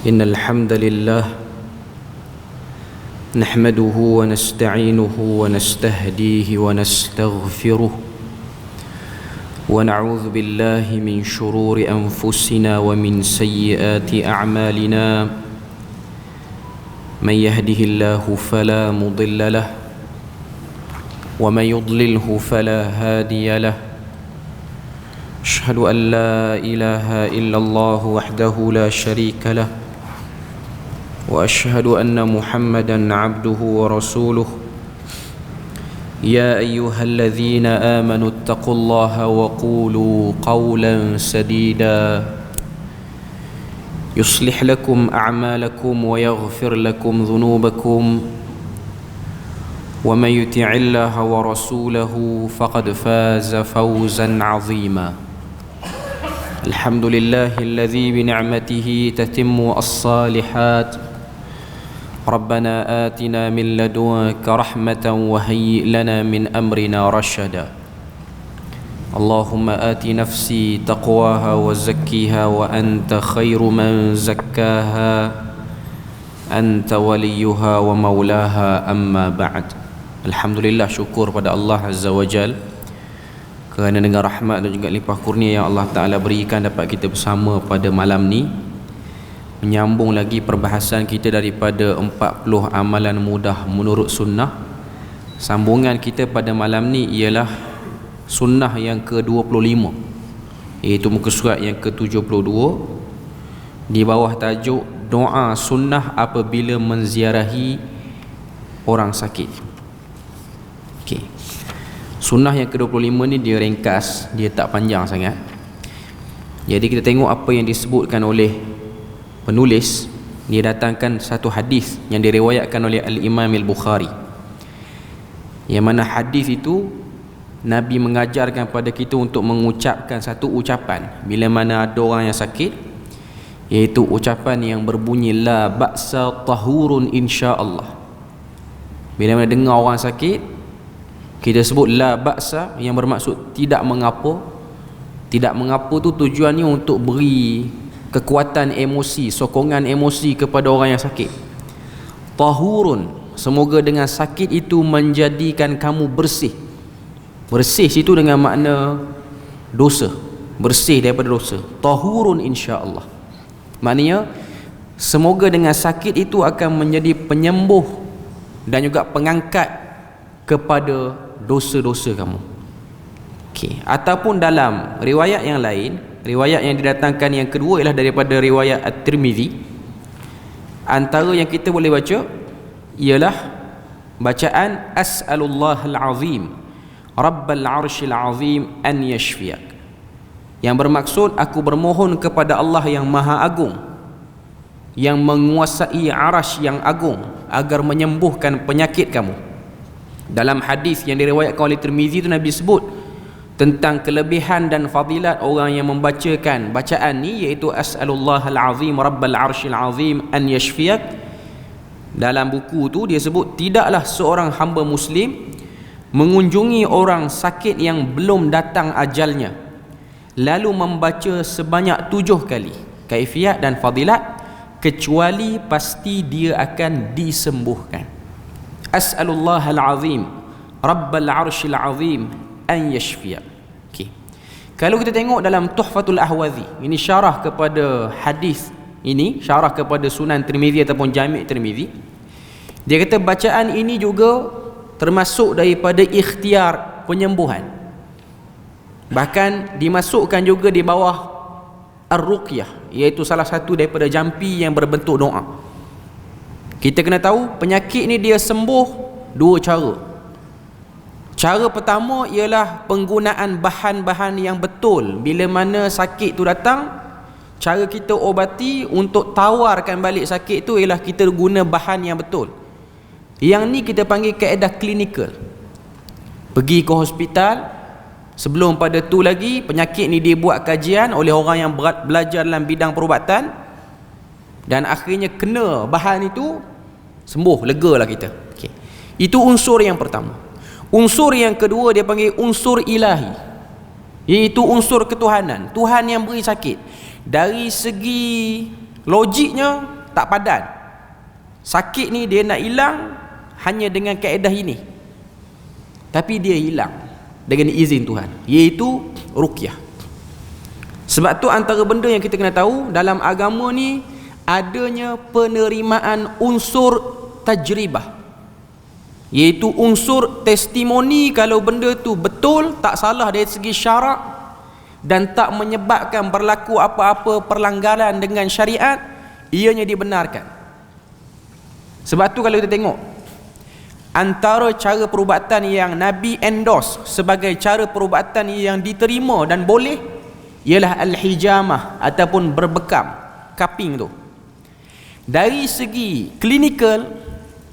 إن الحمد لله نحمده ونستعينه ونستهديه ونستغفره ونعوذ بالله من شرور أنفسنا ومن سيئات أعمالنا من يهده الله فلا مضل له ومن يضلله فلا هادي له أشهد أن لا إله إلا الله وحده لا شريك له وأشهد أن محمدا عبده ورسوله يا أيها الذين آمنوا اتقوا الله وقولوا قولا سديدا يصلح لكم أعمالكم ويغفر لكم ذنوبكم ومن يطع الله ورسوله فقد فاز فوزا عظيما الحمد لله الذي بنعمته تتم الصالحات ربنا آتنا من لدنك رحمة وهيئ لنا من أمرنا رشدا اللهم آت نفسي تقواها وزكيها وأنت خير من زكاها أنت وليها ومولاها أما بعد. Alhamdulillah, syukur pada Allah Azza wa Jal kerana dengan rahmat dan juga limpah kurnia yang Allah Ta'ala berikan dapat kita bersama pada malam ni, menyambung lagi perbahasan kita daripada 40 amalan mudah menurut sunnah. Sambungan kita pada malam ni ialah sunnah yang ke-25, iaitu muka surat yang ke-72 di bawah tajuk doa sunnah apabila menziarahi orang sakit. Okay. Sunnah yang ke-25 ni dia ringkas, dia tak panjang sangat. Jadi kita tengok apa yang disebutkan oleh penulis. Dia datangkan satu hadis yang diriwayatkan oleh Al-Imam Al-Bukhari, yang mana hadis itu Nabi mengajarkan pada kita untuk mengucapkan satu ucapan bila mana ada orang yang sakit, iaitu ucapan yang berbunyi la ba'sa tahurun insya-Allah. Bila mana dengar orang sakit, kita sebut la ba'sa, yang bermaksud tidak mengapa. Tidak mengapa tu tujuannya untuk beri kekuatan emosi, sokongan emosi kepada orang yang sakit. Tahurun, semoga dengan sakit itu menjadikan kamu bersih. Bersih situ dengan makna dosa, bersih daripada dosa. Tahurun insya-Allah, maknanya semoga dengan sakit itu akan menjadi penyembuh dan juga pengangkat kepada dosa-dosa kamu. Okey, ataupun dalam riwayat yang lain, riwayat yang didatangkan yang kedua ialah daripada riwayat At-Tirmizi. Antara yang kita boleh baca ialah bacaan As'alullahal Azim Rabbal Arshil Azim an yashfiyak, yang bermaksud aku bermohon kepada Allah yang Maha Agung, yang menguasai arasy yang agung, agar menyembuhkan penyakit kamu. Dalam hadis yang diriwayatkan oleh Tirmizi itu, Nabi sebut tentang kelebihan dan fadilat orang yang membacakan bacaan ni, iaitu As'alullahal Azim Rabbal Arshil Azim an yashfiyak. Dalam buku tu dia sebut tidaklah seorang hamba muslim mengunjungi orang sakit yang belum datang ajalnya lalu membaca sebanyak 7 kali kaifiat dan fadilat, kecuali pasti dia akan disembuhkan. As'alullahal Azim Rabbal Arshil Azim an yashfiyak. Okay. Kalau kita tengok dalam Tuhfatul Ahwazi, ini syarah kepada hadis ini, syarah kepada Sunan Tirmizi ataupun Jami' Tirmizi, dia kata bacaan ini juga termasuk daripada ikhtiar penyembuhan, bahkan dimasukkan juga di bawah ar-ruqyah, iaitu salah satu daripada jampi yang berbentuk doa. Kita kena tahu penyakit ni dia sembuh dua cara. Cara pertama ialah penggunaan bahan-bahan yang betul. Bila mana sakit tu datang, cara kita obati untuk tawarkan balik sakit tu ialah kita guna bahan yang betul. Yang ni kita panggil kaedah klinikal. Pergi ke hospital, sebelum pada tu lagi penyakit ni dibuat kajian oleh orang yang belajar dalam bidang perubatan, dan akhirnya kena bahan itu, sembuh, legalah kita. Okay. Itu unsur yang pertama. Unsur yang kedua dia panggil unsur ilahi, iaitu unsur ketuhanan. Tuhan yang beri sakit. Dari segi logiknya tak padan. Sakit ni dia nak hilang hanya dengan kaedah ini, tapi dia hilang dengan izin Tuhan, iaitu ruqyah. Sebab tu antara benda yang kita kena tahu dalam agama ni, adanya penerimaan unsur tajribah, iaitu unsur testimoni kalau benda tu betul, tak salah dari segi syarak dan tak menyebabkan berlaku apa-apa perlanggaran dengan syariat, ianya dibenarkan. Sebab tu kalau kita tengok, antara cara perubatan yang Nabi endorse sebagai cara perubatan yang diterima dan boleh ialah al-hijamah ataupun berbekam, cupping tu. Dari segi klinikal,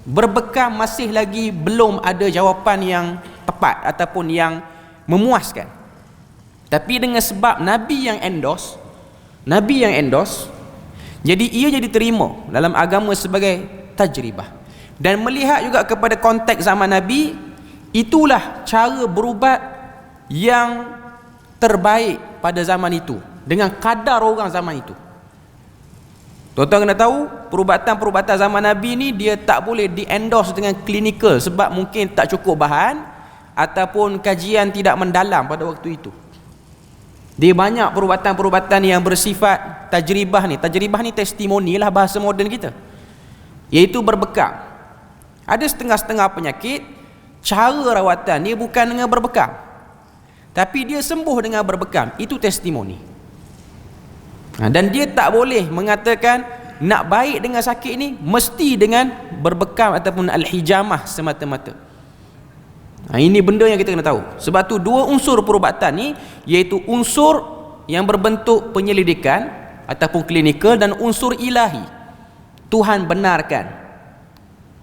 berbekam masih lagi belum ada jawapan yang tepat ataupun yang memuaskan. Tapi dengan sebab Nabi yang endorse, jadi ia jadi diterima dalam agama sebagai tajribah. Dan melihat juga kepada konteks zaman Nabi, itulah cara berubat yang terbaik pada zaman itu dengan kadar orang zaman itu. Tuan-tuan kena tahu, perubatan-perubatan zaman Nabi ni dia tak boleh di-endorse dengan klinikal sebab mungkin tak cukup bahan ataupun kajian tidak mendalam pada waktu itu. Dia banyak perubatan-perubatan yang bersifat tajribah ni. Tajribah ni testimoni lah bahasa moden kita, iaitu berbekam. Ada setengah-setengah penyakit, cara rawatan dia bukan dengan berbekam, tapi dia sembuh dengan berbekam. Itu testimoni. Dan dia tak boleh mengatakan nak baik dengan sakit ni mesti dengan berbekam ataupun al-hijamah semata-mata. Ini benda yang kita kena tahu. Sebab tu dua unsur perubatan ni, iaitu unsur yang berbentuk penyelidikan ataupun klinikal dan unsur ilahi. Tuhan benarkan.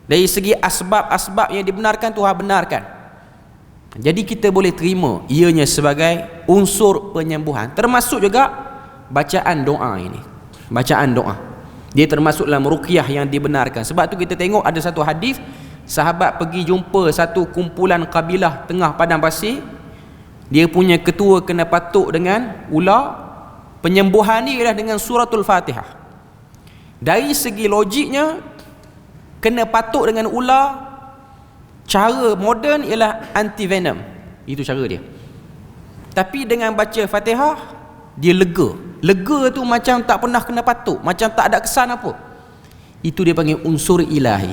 Dari segi asbab-asbab yang dibenarkan, Tuhan benarkan. Jadi kita boleh terima ianya sebagai unsur penyembuhan. Termasuk juga bacaan doa ini. Bacaan doa, dia termasuk dalam ruqyah yang dibenarkan. Sebab tu kita tengok ada satu hadis, sahabat pergi jumpa satu kumpulan kabilah tengah padang pasir. Dia punya ketua kena patuk dengan ular. Penyembuhan ni ialah dengan suratul Fatihah. Dari segi logiknya, kena patuk dengan ular, cara moden ialah anti venom. Itu cara dia. Tapi dengan baca Fatihah, dia lega. Lega tu macam tak pernah kena patuk, macam tak ada kesan apa. Itu dia panggil unsur ilahi.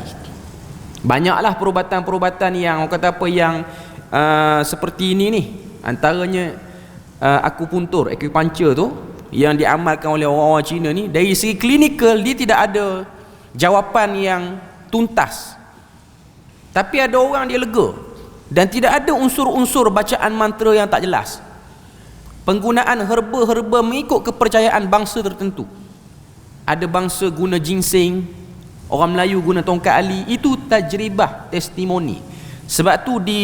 Banyaklah perubatan-perubatan yang orang kata apa yang seperti ini ni. Antaranya akupuntur, acupuncture tu yang diamalkan oleh orang-orang Cina ni, dari segi klinikal dia tidak ada jawapan yang tuntas. Tapi ada orang dia lega dan tidak ada unsur-unsur bacaan mantra yang tak jelas. Penggunaan herba-herba mengikut kepercayaan bangsa tertentu. Ada bangsa guna ginseng, orang Melayu guna tongkat ali. Itu tajribah, testimoni. Sebab tu di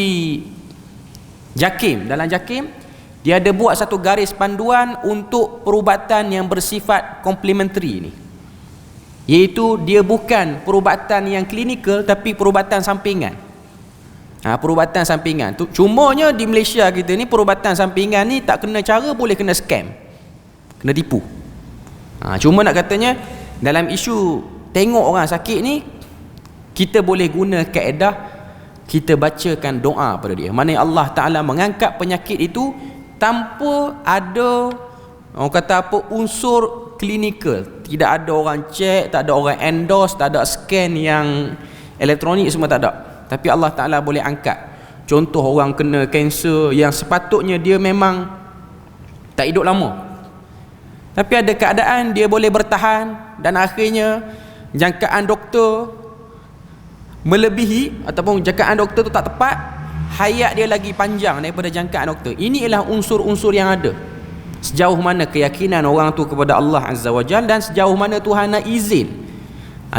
JAKIM, dalam JAKIM dia ada buat satu garis panduan untuk perubatan yang bersifat komplementari ni, iaitu dia bukan perubatan yang klinikal tapi perubatan sampingan. Perubatan sampingan tu cumanya di Malaysia kita ni, perubatan sampingan ni tak kena cara, boleh kena scam, kena tipu. Cuma nak katanya dalam isu tengok orang sakit ni, kita boleh guna kaedah kita bacakan doa pada dia. Mana Allah Ta'ala mengangkat penyakit itu tanpa ada orang kata apa unsur klinikal. Tidak ada orang check, tak ada orang endorse, tak ada scan yang elektronik, semua tak ada. Tapi Allah Ta'ala boleh angkat. Contoh orang kena kanser yang sepatutnya dia memang tak hidup lama, tapi ada keadaan dia boleh bertahan dan akhirnya jangkaan doktor melebihi ataupun jangkaan doktor tu tak tepat, hayat dia lagi panjang daripada jangkaan doktor. Ini ialah unsur-unsur yang ada. Sejauh mana keyakinan orang tu kepada Allah Azza wa Jalla dan sejauh mana Tuhan nak izin.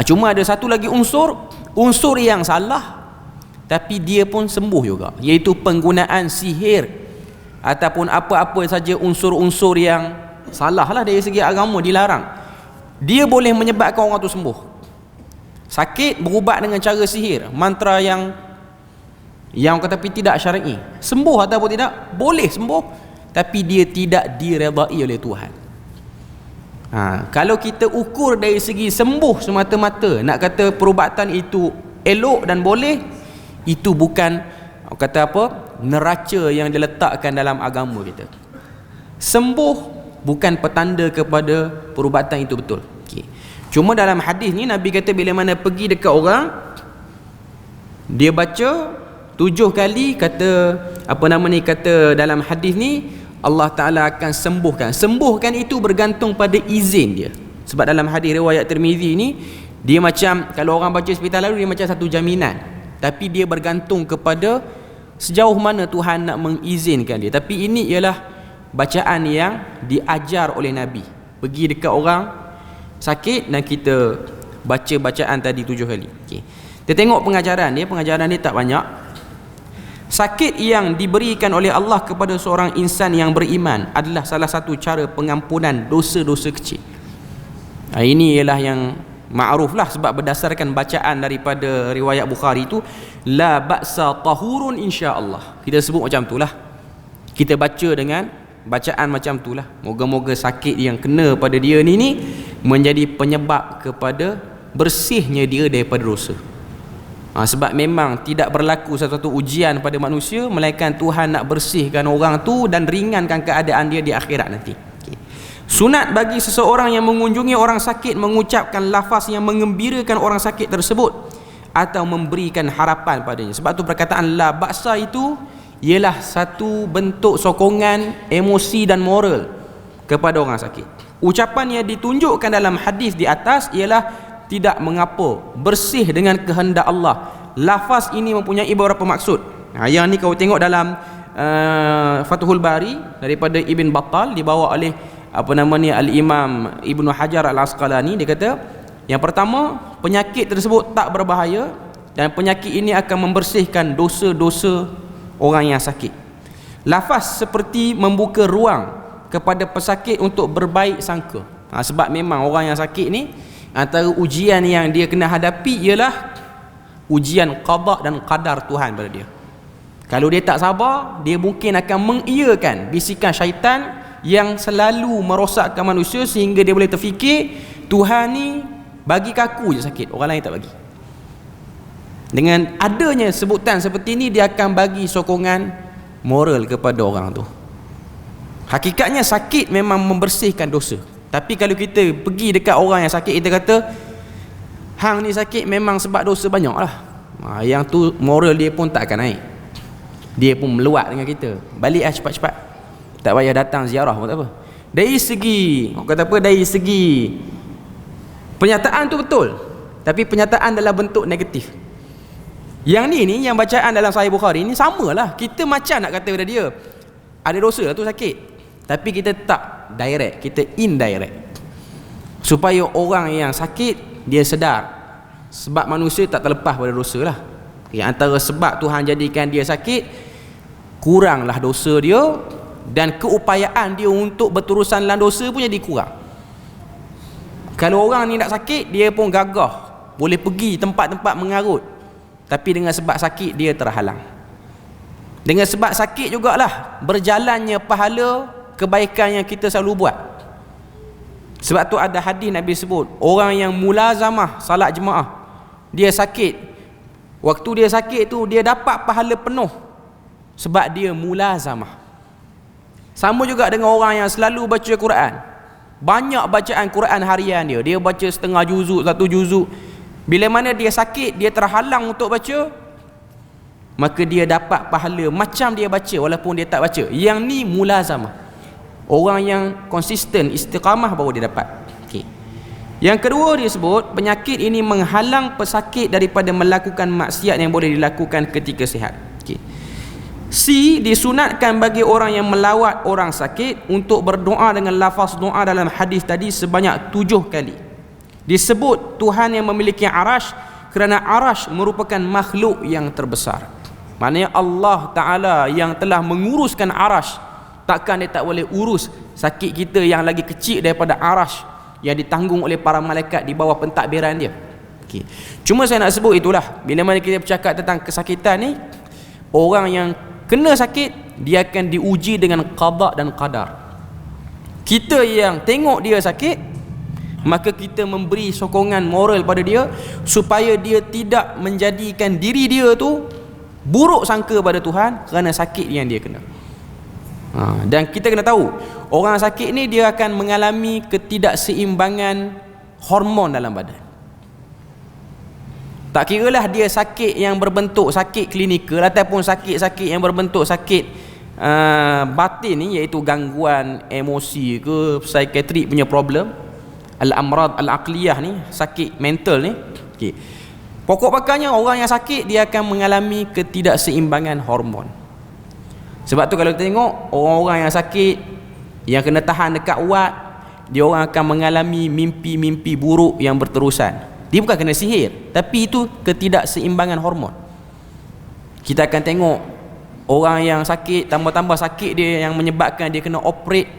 Cuma ada satu lagi unsur yang salah tapi dia pun sembuh juga, iaitu penggunaan sihir ataupun apa-apa saja unsur-unsur yang salah lah dari segi agama, dilarang. Dia boleh menyebabkan orang tu sembuh. Sakit berubat dengan cara sihir, mantra yang kata tapi tidak syar'i. Sembuh ataupun tidak, boleh sembuh, tapi dia tidak diredai oleh Tuhan. Kalau kita ukur dari segi sembuh semata-mata, nak kata perubatan itu elok dan boleh, itu bukan kata apa, neraca yang diletakkan dalam agama kita. Sembuh bukan petanda kepada perubatan itu betul. Cuma dalam hadis ni Nabi kata bila mana pergi dekat orang, dia baca 7 kali, kata apa nama ni, kata dalam hadis ni Allah Ta'ala akan sembuhkan. Sembuhkan itu bergantung pada izin dia. Sebab dalam hadis riwayat Tirmizi ni, dia macam, kalau orang baca sebentar lalu, dia macam satu jaminan, tapi dia bergantung kepada sejauh mana Tuhan nak mengizinkan dia. Tapi ini ialah bacaan yang diajar oleh Nabi. Pergi dekat orang sakit dan kita baca bacaan tadi 7 kali. Kita tengok pengajaran dia. Pengajaran dia tak banyak. Sakit yang diberikan oleh Allah kepada seorang insan yang beriman adalah salah satu cara pengampunan dosa-dosa kecil. Ini ialah yang ma'ruf lah, sebab berdasarkan bacaan daripada riwayat Bukhari itu, la ba'sa tahurun insya-Allah. Kita sebut macam tu lah, kita baca dengan bacaan macam tu lah. Moga-moga sakit yang kena pada dia ni menjadi penyebab kepada bersihnya dia daripada dosa. Sebab memang tidak berlaku satu ujian pada manusia melainkan Tuhan nak bersihkan orang tu dan ringankan keadaan dia di akhirat nanti. Sunat bagi seseorang yang mengunjungi orang sakit mengucapkan lafaz yang mengembirakan orang sakit tersebut atau memberikan harapan padanya. Sebab tu perkataan la ba'sa itu ialah satu bentuk sokongan emosi dan moral kepada orang sakit. Ucapan yang ditunjukkan dalam hadis di atas ialah tidak mengapa, bersih dengan kehendak Allah. Lafaz ini mempunyai beberapa maksud. Yang ni kau tengok dalam Fathul Bari daripada Ibn Battal, dibawa oleh apa nama ni, Al-Imam Ibnu Hajar Al-Asqalani. Dia kata, yang pertama, penyakit tersebut tak berbahaya dan penyakit ini akan membersihkan dosa-dosa orang yang sakit. Lafaz seperti membuka ruang kepada pesakit untuk berbaik sangka. Sebab memang orang yang sakit ni, antara ujian yang dia kena hadapi ialah ujian qada dan qadar Tuhan pada dia. Kalau dia tak sabar, dia mungkin akan mengiyakan bisikan syaitan yang selalu merosakkan manusia sehingga dia boleh terfikir Tuhan ni bagi kaku je sakit, orang lain tak bagi. Dengan adanya sebutan seperti ini, dia akan bagi sokongan moral kepada orang tu. Hakikatnya sakit memang membersihkan dosa. Tapi kalau kita pergi dekat orang yang sakit, kita kata hang ni sakit memang sebab dosa banyak lah, yang tu moral dia pun tak akan naik. Dia pun meluat dengan kita, balik lah cepat-cepat, tak payah datang ziarah pun tak apa. Dari segi, orang kata apa, dari segi penyataan tu betul, tapi penyataan dalam bentuk negatif. Yang ni yang bacaan dalam Sahih Bukhari ni samalah. Kita macam nak kata pada dia ada dosa lah tu sakit, tapi kita tak direct, kita indirect, supaya orang yang sakit dia sedar. Sebab manusia tak terlepas pada dosa lah. Antara sebab Tuhan jadikan dia sakit, kuranglah dosa dia, dan keupayaan dia untuk berterusan dalam dosa pun jadi kurang. Kalau orang ni nak sakit, dia pun gagah, boleh pergi tempat-tempat mengarut, tapi dengan sebab sakit dia terhalang. Dengan sebab sakit jugalah berjalannya pahala kebaikan yang kita selalu buat. Sebab tu ada hadis Nabi sebut, orang yang mulazamah salat jemaah, dia sakit, waktu dia sakit tu dia dapat pahala penuh sebab dia mulazamah. Sama juga dengan orang yang selalu baca Quran, banyak bacaan Quran harian dia, dia baca setengah juzuk, satu juzuk. Bila mana dia sakit, dia terhalang untuk baca, maka dia dapat pahala macam dia baca walaupun dia tak baca. Yang ni mulazamah, orang yang konsisten istiqamah baru dia dapat. Yang kedua dia sebut, penyakit ini menghalang pesakit daripada melakukan maksiat yang boleh dilakukan ketika sihat. C, disunatkan bagi orang yang melawat orang sakit untuk berdoa dengan lafaz doa dalam hadis tadi sebanyak 7 kali. Disebut Tuhan yang memiliki arash kerana arash merupakan makhluk yang terbesar. Maknanya Allah Ta'ala yang telah menguruskan arash, takkan dia tak boleh urus sakit kita yang lagi kecil daripada arash yang ditanggung oleh para malaikat di bawah pentadbiran dia. Cuma saya nak sebut itulah, bila mana kita bercakap tentang kesakitan ni, orang yang kena sakit, dia akan diuji dengan qada dan qadar. Kita yang tengok dia sakit, maka kita memberi sokongan moral pada dia supaya dia tidak menjadikan diri dia tu buruk sangka pada Tuhan kerana sakit yang dia kena. Dan kita kena tahu, orang sakit ni dia akan mengalami ketidakseimbangan hormon dalam badan. Tak kiralah dia sakit yang berbentuk sakit klinikal ataupun sakit-sakit yang berbentuk sakit batin ni, iaitu gangguan emosi ke, psikiatrik punya problem, al-amrad al-aqliyah ni, sakit mental ni. Okay. Pokok pakarnya orang yang sakit dia akan mengalami ketidakseimbangan hormon. Sebab tu kalau kita tengok orang-orang yang sakit yang kena tahan dekat wad, dia orang akan mengalami mimpi-mimpi buruk yang berterusan. Dia bukan kena sihir, tapi itu ketidakseimbangan hormon. Kita akan tengok orang yang sakit, tambah-tambah sakit dia yang menyebabkan dia kena operate.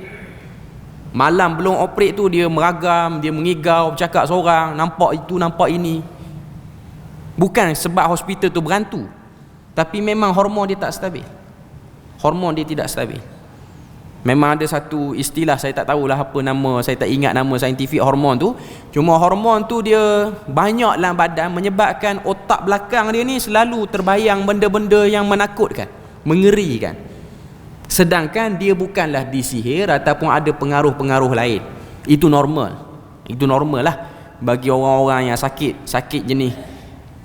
Malam belum operate tu dia meragam, dia mengigau, bercakap seorang, nampak itu, nampak ini. Bukan sebab hospital tu berantu, tapi memang hormon dia tak stabil. Hormon dia tidak stabil. Memang ada satu istilah, saya tak tahulah apa nama, saya tak ingat nama saintifik hormon tu. Cuma hormon tu dia banyak dalam badan menyebabkan otak belakang dia ni selalu terbayang benda-benda yang menakutkan, mengerikan. Sedangkan dia bukanlah disihir ataupun ada pengaruh-pengaruh lain. Itu normal. Itu normal lah bagi orang-orang yang sakit jenis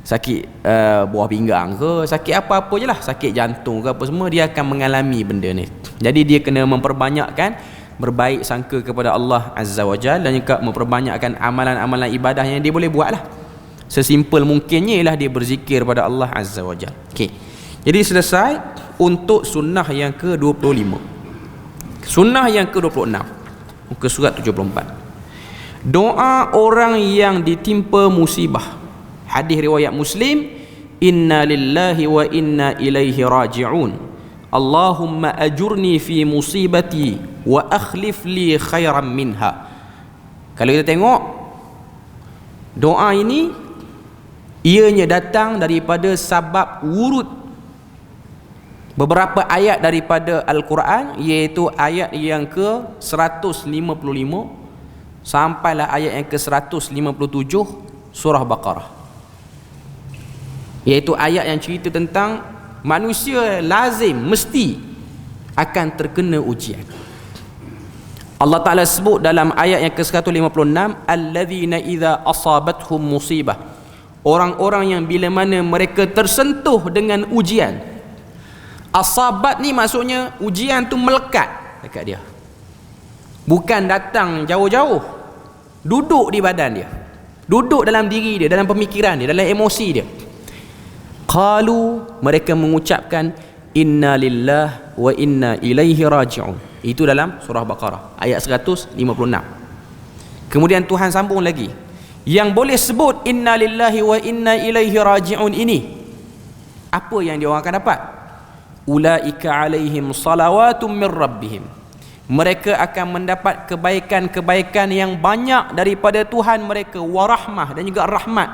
sakit buah pinggang ke, sakit apa-apa je lah, sakit jantung ke apa semua, dia akan mengalami benda ni. Jadi dia kena memperbanyakkan berbaik sangka kepada Allah Azza wa Jalla, dan juga memperbanyakkan amalan-amalan ibadah yang dia boleh buat lah. Sesimpel mungkinnya ialah dia berzikir pada Allah Azza wa Jalla. Okay. Jadi selesai untuk sunnah yang ke-25. Sunnah yang ke-26, muka surat 74. Doa orang yang ditimpa musibah. Hadis riwayat Muslim, inna lillahi wa inna ilaihi raji'un. Allahumma ajurni fi musibati wa akhlif li khairan minha. Kalau kita tengok doa ini, ianya datang daripada sabab wurud beberapa ayat daripada Al-Quran, iaitu ayat yang ke-155 sampailah ayat yang ke-157 surah Baqarah, iaitu ayat yang cerita tentang manusia lazim mesti akan terkena ujian. Allah Ta'ala sebut dalam ayat yang ke-156, alladzina idza asabathum musibah, orang-orang yang bila mana mereka tersentuh dengan ujian. Asabat ni maksudnya ujian tu melekat dekat dia, bukan datang jauh-jauh, duduk di badan dia, duduk dalam diri dia, dalam pemikiran dia, dalam emosi dia. Qalu, mereka mengucapkan inna lillah wa inna ilaihi raji'un. Itu dalam surah Baqarah ayat 156. Kemudian Tuhan sambung lagi, yang boleh sebut inna lillahi wa inna ilaihi raji'un ini, apa yang dia orang akan dapat? Ulaika alaihim salawatum mir rabbihim, mereka akan mendapat kebaikan-kebaikan yang banyak daripada Tuhan mereka, warahmah, dan juga rahmat.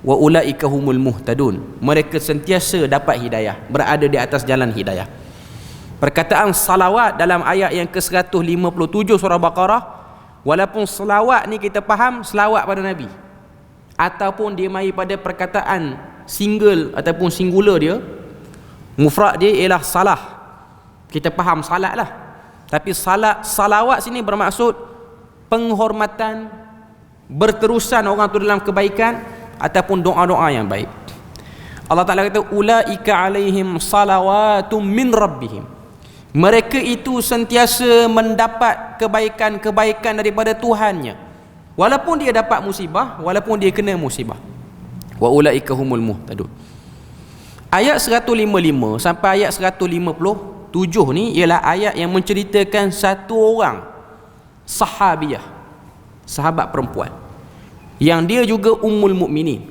Wa ulaika humul muhtadun, mereka sentiasa dapat hidayah, berada di atas jalan hidayah. Perkataan salawat dalam ayat yang ke-157 surah Baqarah, walaupun salawat ni kita faham selawat pada Nabi, ataupun dia mai pada perkataan single ataupun singular dia, mufrad dia ialah salah, kita faham salat lah. Tapi salawat sini bermaksud penghormatan, berterusan orang tu dalam kebaikan ataupun doa-doa yang baik. Allah Ta'ala kata ulaika alaihim salawatum min rabbihim, mereka itu sentiasa mendapat kebaikan-kebaikan daripada Tuhannya, walaupun dia dapat musibah, walaupun dia kena musibah. Wa ulaika humul muhtadun. Ayat 155 sampai ayat 157 ni ialah ayat yang menceritakan satu orang sahabiah, sahabat perempuan, yang dia juga Ummul Mukminin,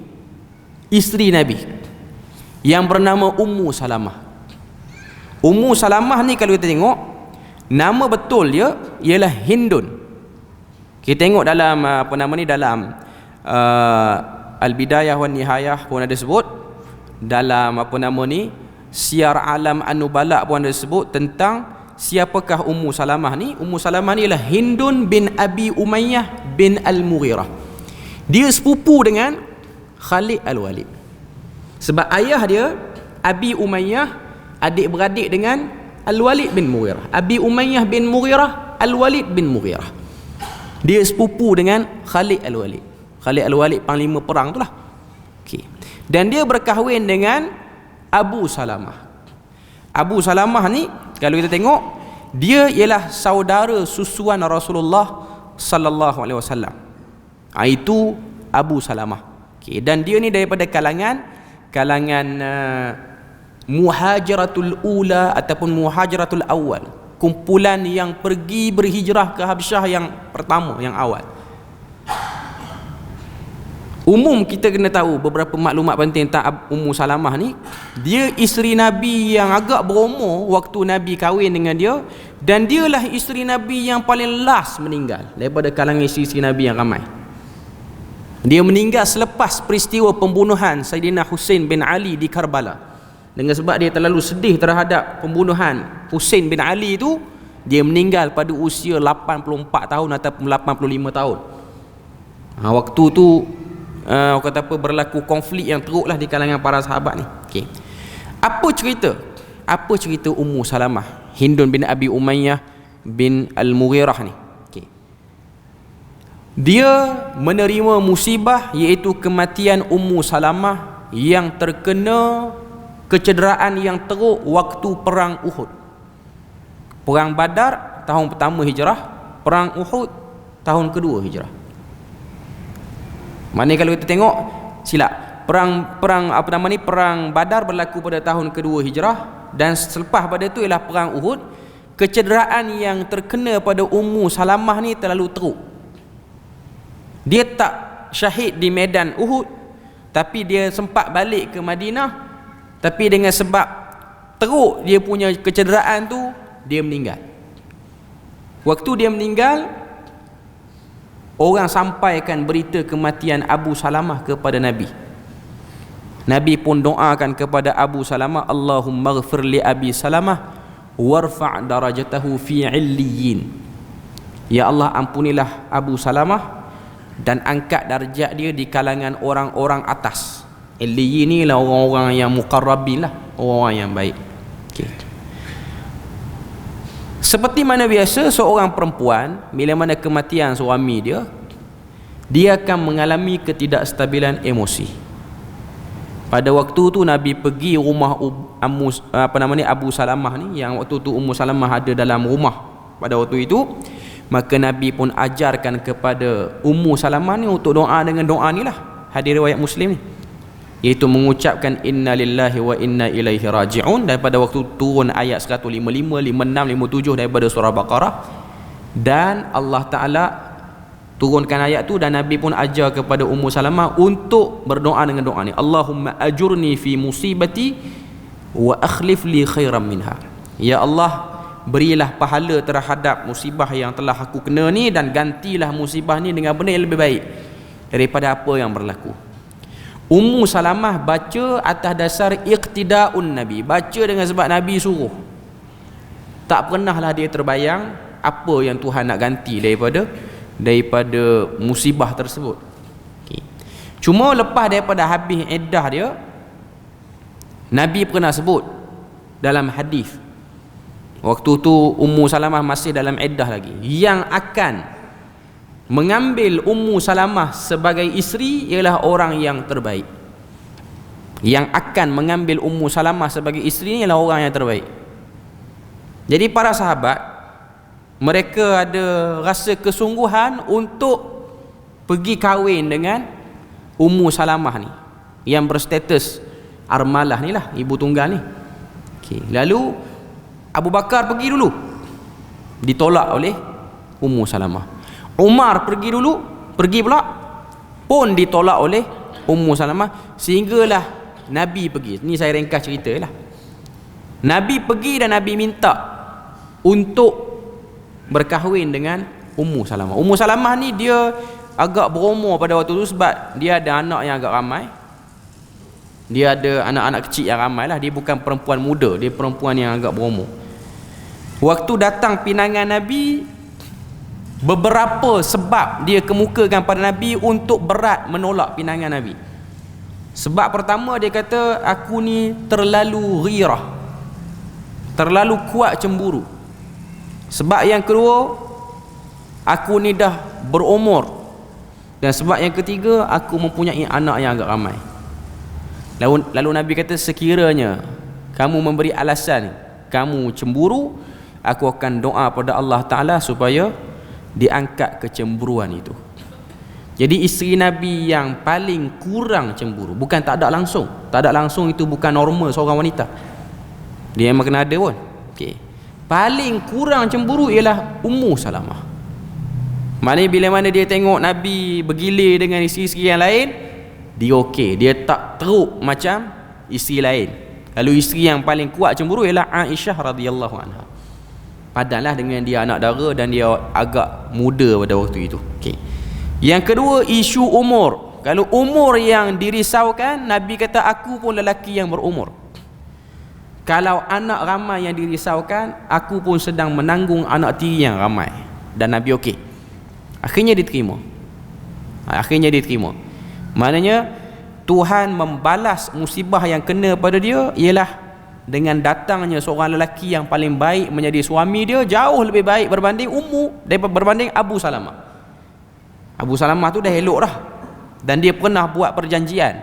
isteri Nabi, yang bernama Ummu Salamah. Ummu Salamah ni kalau kita tengok nama betul dia ialah Hindun. Kita tengok dalam apa nama ni, dalam Al-Bidayah wan Nihayah pun ada sebut, dalam apa nama ni Syiar Alam An-Nubala pun ada sebut tentang siapakah Ummu Salamah ni? Ummu Salamah ni ialah Hindun bin Abi Umayyah bin Al-Mughirah. Dia sepupu dengan Khalid Al-Walid. Sebab ayah dia Abi Umayyah adik-beradik dengan Al-Walid bin Mughirah. Abi Umayyah bin Mughirah, Al-Walid bin Mughirah. Dia sepupu dengan Khalid Al-Walid. Khalid Al-Walid panglima perang tu lah. Okay. Dan dia berkahwin dengan Abu Salamah. Abu Salamah ni kalau kita tengok, dia ialah saudara susuan Rasulullah sallallahu alaihi wasallam. Itu Abu Salamah. Okay. Dan dia ni daripada kalangan Muhajiratul Ula ataupun Muhajiratul Awal, kumpulan yang pergi berhijrah ke Habsyah yang pertama, yang awal. Umum kita kena tahu beberapa maklumat penting tentang Ummu Salamah ni. Dia isteri Nabi yang agak berumur waktu Nabi kahwin dengan dia, dan dialah isteri Nabi yang paling last meninggal daripada kalangan isteri Nabi yang ramai. Dia meninggal selepas peristiwa pembunuhan Sayyidina Husain bin Ali di Karbala. Dengan sebab dia terlalu sedih terhadap pembunuhan Husain bin Ali itu, dia meninggal pada usia 84 tahun ataupun 85 tahun. Waktu tu kata apa, berlaku konflik yang teruklah di kalangan para sahabat ni. Okay. Apa cerita Ummu Salamah Hindun bin Abi Umayyah bin Al-Mughirah ni? Okay. Dia menerima musibah, iaitu kematian Ummu Salamah yang terkena kecederaan yang teruk waktu perang Uhud. Perang Badar tahun pertama hijrah, perang Uhud tahun kedua hijrah. Maknanya kalau kita tengok, silap, perang Badar berlaku pada tahun kedua hijrah, dan selepas pada itu ialah perang Uhud. Kecederaan yang terkena pada Ummu Salamah ni terlalu teruk. Dia tak syahid di medan Uhud, tapi dia sempat balik ke Madinah, tapi dengan sebab teruk dia punya kecederaan tu, dia meninggal. Waktu dia meninggal, orang sampaikan berita kematian Abu Salamah kepada Nabi. Nabi pun doakan kepada Abu Salamah, Allahumma ghfir li Abi Salamah warfa' darajatahu fi 'illiyin. Ya Allah, ampunilah Abu Salamah dan angkat darjat dia di kalangan orang-orang atas. Illiyin ni lah orang-orang yang muqarrabin lah, orang-orang yang baik. Okay. Seperti mana biasa, seorang perempuan bila mana kematian suami dia akan mengalami ketidakstabilan emosi. Pada waktu tu Nabi pergi rumah Abu Salamah ni, yang waktu tu Ummu Salamah ada dalam rumah pada waktu itu. Maka Nabi pun ajarkan kepada Ummu Salamah ni untuk doa dengan doa ni lah, hadis riwayat Muslim ni, iaitu mengucapkan inna lillahi wa inna ilaihi raji'un, daripada waktu turun ayat 155, 56, 57 daripada surah Baqarah. Dan Allah Ta'ala turunkan ayat tu, dan Nabi pun ajar kepada Ummu Salamah untuk berdoa dengan doa ni, Allahumma ajurni fi musibati wa akhlif li khairan minha. Ya Allah, berilah pahala terhadap musibah yang telah aku kena ni, dan gantilah musibah ni dengan benda yang lebih baik daripada apa yang berlaku. Ummu Salamah baca atas dasar iqtida'un Nabi, baca dengan sebab Nabi suruh. Tak pernahlah dia terbayang apa yang Tuhan nak ganti daripada musibah tersebut. Okay. Cuma lepas daripada habis iddah dia, Nabi pernah sebut dalam hadis, waktu tu Ummu Salamah masih dalam iddah lagi, yang akan mengambil Ummu Salamah sebagai isteri ialah orang yang terbaik. Yang akan mengambil Ummu Salamah sebagai isteri ni ialah orang yang terbaik. Jadi para sahabat, mereka ada rasa kesungguhan untuk pergi kahwin dengan Ummu Salamah ni, yang berstatus armalah ni lah, ibu tunggal ni. Okay. Lalu Abu Bakar pergi dulu, ditolak oleh Ummu Salamah. Umar pergi pula, pun ditolak oleh Ummu Salamah, sehinggalah Nabi pergi. Ni saya ringkas cerita lah. Nabi pergi dan Nabi minta untuk berkahwin dengan Ummu Salamah. Ummu Salamah ni dia agak berumur pada waktu tu, sebab dia ada anak yang agak ramai. Dia ada anak-anak kecil yang ramai lah. Dia bukan perempuan muda, dia perempuan yang agak berumur. Waktu datang pinangan Nabi, beberapa sebab dia kemukakan pada Nabi untuk berat menolak pinangan Nabi. Sebab pertama, dia kata, aku ni terlalu ghirah, terlalu kuat cemburu. Sebab yang kedua, aku ni dah berumur. Dan sebab yang ketiga, aku mempunyai anak yang agak ramai. Lalu Nabi kata, sekiranya kamu memberi alasan kamu cemburu, aku akan doa pada Allah Ta'ala supaya diangkat kecemburuan itu. Jadi isteri Nabi yang paling kurang cemburu, bukan tak ada langsung. Tak ada langsung itu bukan normal seorang wanita, dia memang kena ada pun. Okay. Paling kurang cemburu ialah Ummu Salamah. Maknanya bila mana dia tengok Nabi bergilir dengan isteri-isteri yang lain, dia okey, dia tak teruk macam isteri lain. Lalu isteri yang paling kuat cemburu ialah Aisyah radhiyallahu anha. Padanlah dengan dia anak dara dan dia agak muda pada waktu itu. Okey. Yang kedua, isu umur. Kalau umur yang dirisaukan, Nabi kata, aku pun lelaki yang berumur. Kalau anak ramai yang dirisaukan, aku pun sedang menanggung anak tiri yang ramai. Dan Nabi okey. Akhirnya diterima. Maknanya Tuhan membalas musibah yang kena pada dia ialah dengan datangnya seorang lelaki yang paling baik menjadi suami dia, jauh lebih baik berbanding berbanding Abu Salamah. Abu Salamah tu dah elok dah, dan dia pernah buat perjanjian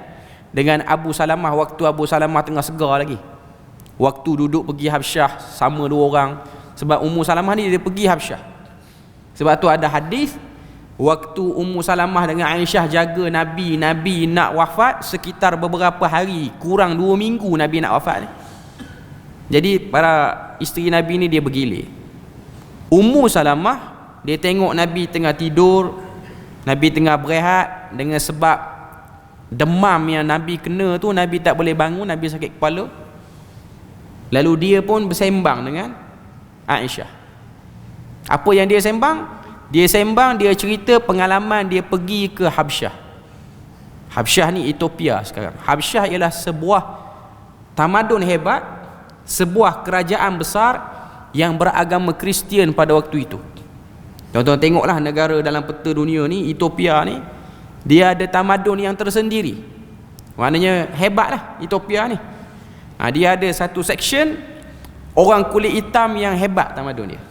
dengan Abu Salamah waktu Abu Salamah tengah segar lagi, waktu duduk pergi Habsyah sama dua orang. Sebab Ummu Salamah ni dia pergi Habsyah. Sebab tu ada hadis, waktu Ummu Salamah dengan Aisyah jaga Nabi nak wafat sekitar beberapa hari, kurang 2 minggu Nabi nak wafat ni. Jadi para isteri Nabi ni dia bergilir. Ummu Salamah dia tengok Nabi tengah tidur, Nabi tengah berehat, dengan sebab demam yang Nabi kena tu, Nabi tak boleh bangun, Nabi sakit kepala. Lalu dia pun bersembang dengan Aisyah. Apa yang dia sembang? Dia cerita pengalaman dia pergi ke Habsyah. Habsyah ni Ethiopia sekarang. Habsyah ialah sebuah tamadun hebat, sebuah kerajaan besar yang beragama Kristian pada waktu itu. Tuan-tuan tengoklah negara dalam peta dunia ni, Ethiopia ni, dia ada tamadun yang tersendiri. Maknanya hebatlah Ethiopia ni. Dia ada satu section orang kulit hitam yang hebat tamadun dia.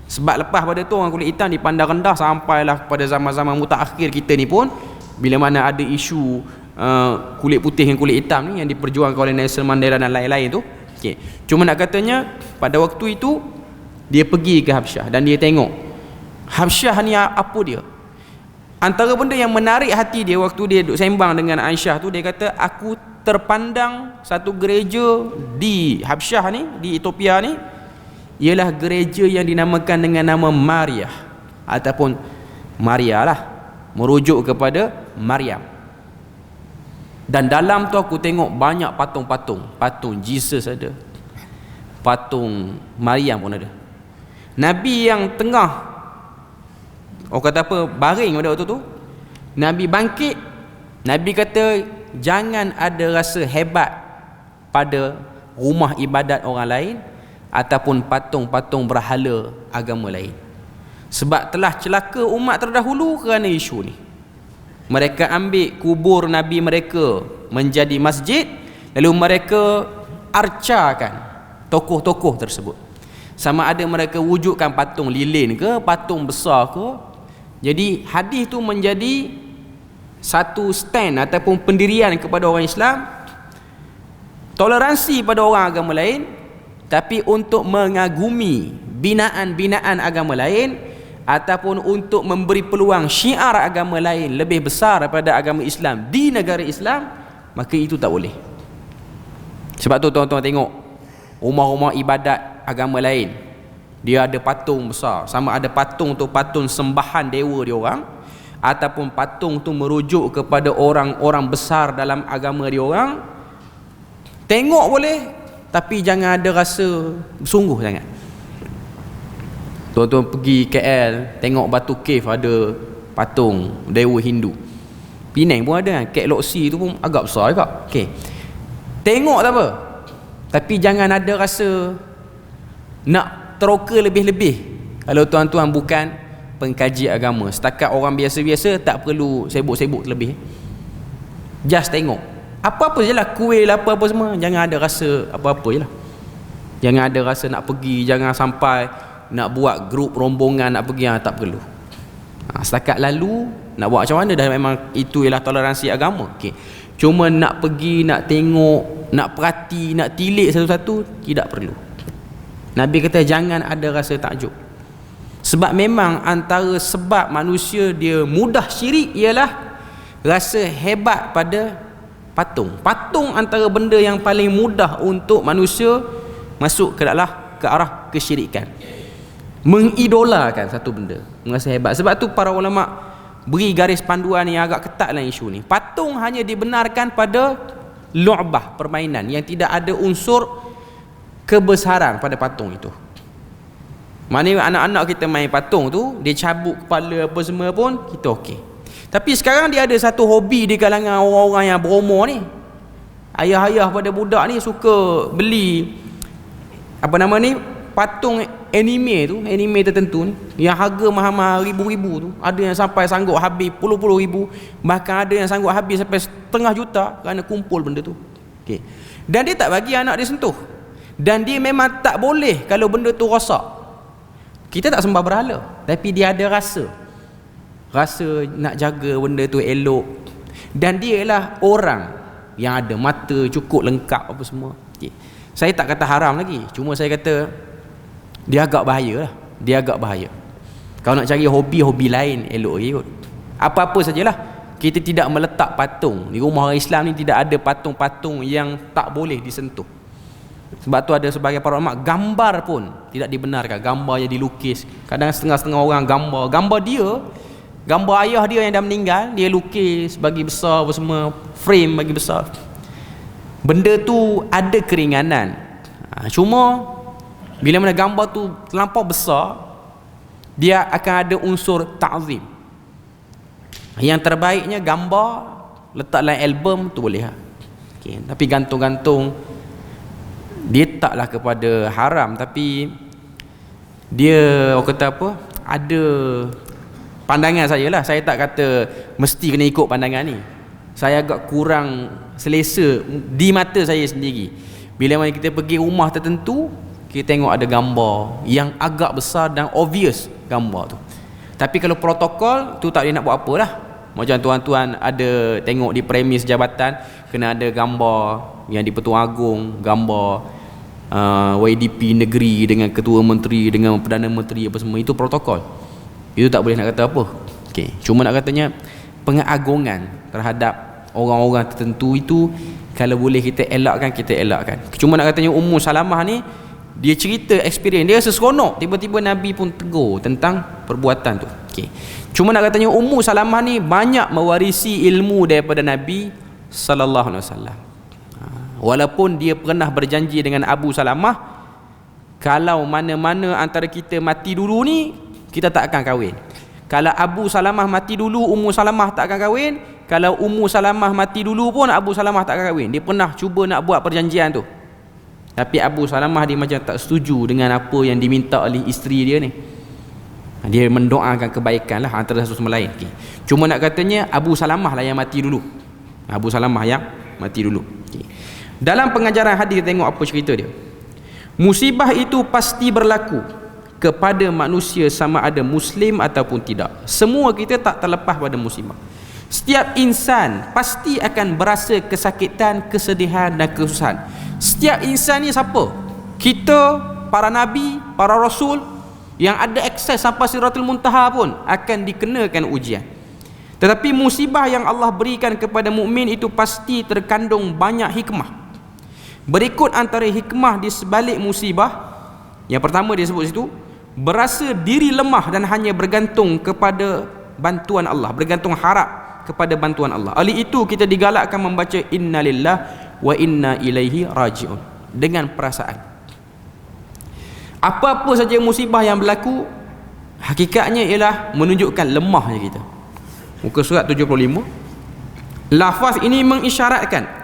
Sebab lepas pada tu orang kulit hitam dipandang rendah, sampailah pada zaman-zaman mutakhir kita ni pun, bila mana ada isu kulit putih dan kulit hitam ni yang diperjuangkan oleh Nelson Mandela dan lain-lain tu. Okay. Cuma nak katanya pada waktu itu dia pergi ke Habsyah dan dia tengok Habsyah ni apa dia. Antara benda yang menarik hati dia waktu dia duduk sembang dengan Aisyah tu, dia kata, aku terpandang satu gereja di Habsyah ni, di Ethiopia ni, ialah gereja yang dinamakan dengan nama Maria ataupun Maria lah, merujuk kepada Maryam. Dan dalam tu aku tengok banyak patung-patung. Patung Jesus ada, patung Maryam pun ada. Nabi yang tengah, orang kata apa, baring pada waktu tu, Nabi bangkit. Nabi kata, jangan ada rasa hebat pada rumah ibadat orang lain ataupun patung-patung berhala agama lain, sebab telah celaka umat terdahulu kerana isu ni. Mereka ambil kubur Nabi mereka menjadi masjid, lalu mereka arcakan tokoh-tokoh tersebut, sama ada mereka wujudkan patung lilin ke, patung besar ke. Jadi hadis tu menjadi satu stand ataupun pendirian kepada orang Islam, toleransi pada orang agama lain, tapi untuk mengagumi binaan-binaan agama lain ataupun untuk memberi peluang syiar agama lain lebih besar daripada agama Islam di negara Islam, maka itu tak boleh. Sebab tu tuan-tuan tengok rumah-rumah ibadat agama lain, dia ada patung besar, sama ada patung tu patung sembahan dewa dia orang ataupun patung tu merujuk kepada orang-orang besar dalam agama dia orang. Tengok boleh, tapi jangan ada rasa sungguh sangat. Tuan-tuan pergi KL, tengok Batu Cave ada patung dewa Hindu. Penang pun ada kan, Kek Lok Si tu pun agak besar juga. Okay. Tengok tak apa, tapi jangan ada rasa nak teroka lebih-lebih kalau tuan-tuan bukan pengkaji agama. Setakat orang biasa-biasa tak perlu sibuk-sibuk terlebih. Just tengok apa-apa je lah, kuih lah, apa-apa semua, jangan ada rasa apa-apa je lah. Jangan ada rasa nak pergi, jangan sampai nak buat grup rombongan nak pergi, tak perlu. Setakat lalu nak buat macam mana dah, memang itu ialah toleransi agama. Okay. Cuma nak pergi, nak tengok, nak perhati, nak tilik satu-satu, tidak perlu. Nabi kata jangan ada rasa takjub. Sebab memang antara sebab manusia dia mudah syirik ialah rasa hebat pada patung. Patung antara benda yang paling mudah untuk manusia masuk ke arah kesyirikan. Mengidolakan satu benda, merasa hebat. Sebab tu para ulama beri garis panduan yang agak ketat dalam isu ni. Patung hanya dibenarkan pada lu'bah, permainan yang tidak ada unsur kebesaran pada patung itu. Maknanya anak-anak kita main patung tu, dia cabut kepala apa semua pun, kita okey. Tapi sekarang dia ada satu hobi di kalangan orang-orang yang berumur ni. Ayah-ayah pada budak ni suka beli apa nama ni, patung anime tertentu ni, yang harga mahal-mahal ribu-ribu tu. Ada yang sampai sanggup habis puluh-puluh ribu, bahkan ada yang sanggup habis sampai setengah juta kerana kumpul benda tu. Okay. Dan dia tak bagi anak dia sentuh. Dan dia memang tak boleh kalau benda tu rosak. Kita tak sembah berhala, tapi dia ada rasa nak jaga benda tu elok. Dan dia ialah orang yang ada mata cukup lengkap apa semua. Okay. Saya tak kata haram lagi, cuma saya kata dia agak bahaya lah. Dia agak bahaya. Kalau nak cari hobi lain, elok je kot. Apa-apa sajalah. Kita tidak meletak patung. Di rumah orang Islam ni tidak ada patung-patung yang tak boleh disentuh. Sebab tu ada sebagai para ulama, gambar pun tidak dibenarkan. Gambar yang dilukis. Kadang setengah-setengah orang gambar dia, gambar ayah dia yang dah meninggal, dia lukis bagi besar apa semua, frame bagi besar. Benda tu ada keringanan. Cuma bila mana gambar tu terlampau besar, dia akan ada unsur ta'zim. Yang terbaiknya gambar letak dalam album tu boleh lah. Okay. Tapi gantung-gantung dia taklah kepada haram, tapi dia orang kata apa, ada pandangan sajalah. Saya tak kata mesti kena ikut pandangan ni. Saya agak kurang selesa di mata saya sendiri. Bila mana kita pergi rumah tertentu, kita tengok ada gambar yang agak besar dan obvious gambar tu. Tapi kalau protokol tu tak boleh nak buat apa lah. Macam tuan-tuan ada tengok di premis jabatan, kena ada gambar yang di Pertuan Agong, gambar YDP negeri dengan ketua menteri, dengan perdana menteri apa semua, itu protokol. Itu tak boleh nak kata apa. Okay. Cuma nak katanya pengagungan terhadap orang-orang tertentu itu kalau boleh kita elakkan, kita elakkan. Cuma nak katanya Ummu Salamah ni, dia cerita experience dia seronok, tiba-tiba Nabi pun tegur tentang perbuatan tu. Okay. Cuma nak katanya Ummu Salamah ni banyak mewarisi ilmu daripada Nabi sallallahu alaihi wasallam. Walaupun dia pernah berjanji dengan Abu Salamah, kalau mana-mana antara kita mati dulu ni, kita tak akan kahwin. Kalau Abu Salamah mati dulu, Ummu Salamah tak akan kahwin. Kalau Ummu Salamah mati dulu pun, Abu Salamah tak akan kahwin. Dia pernah cuba nak buat perjanjian tu. Tapi Abu Salamah dia macam tak setuju dengan apa yang diminta oleh isteri dia ni. Dia mendoakan kebaikan lah antara satu sama lain. Okay. Cuma nak katanya Abu Salamah lah yang mati dulu. Abu Salamah yang mati dulu. Okay. Dalam pengajaran hadis kita tengok apa cerita dia. Musibah itu pasti berlaku kepada manusia sama ada Muslim ataupun tidak. Semua kita tak terlepas pada musibah. Setiap insan pasti akan berasa kesakitan, kesedihan dan kesusahan. Setiap insan ni siapa? Kita, para nabi, para rasul yang ada akses sampai Siratul Muntaha pun akan dikenakan ujian. Tetapi musibah yang Allah berikan kepada mukmin itu pasti terkandung banyak hikmah. Berikut antara hikmah di sebalik musibah. Yang pertama dia sebut situ, berasa diri lemah dan hanya bergantung kepada bantuan Allah, bergantung harap kepada bantuan Allah. Oleh itu kita digalakkan membaca innalillah wa inna ilaihi raji'un dengan perasaan. Apa-apa saja musibah yang berlaku, hakikatnya ialah menunjukkan lemahnya kita. Muka surat 75. Lafaz ini mengisyaratkan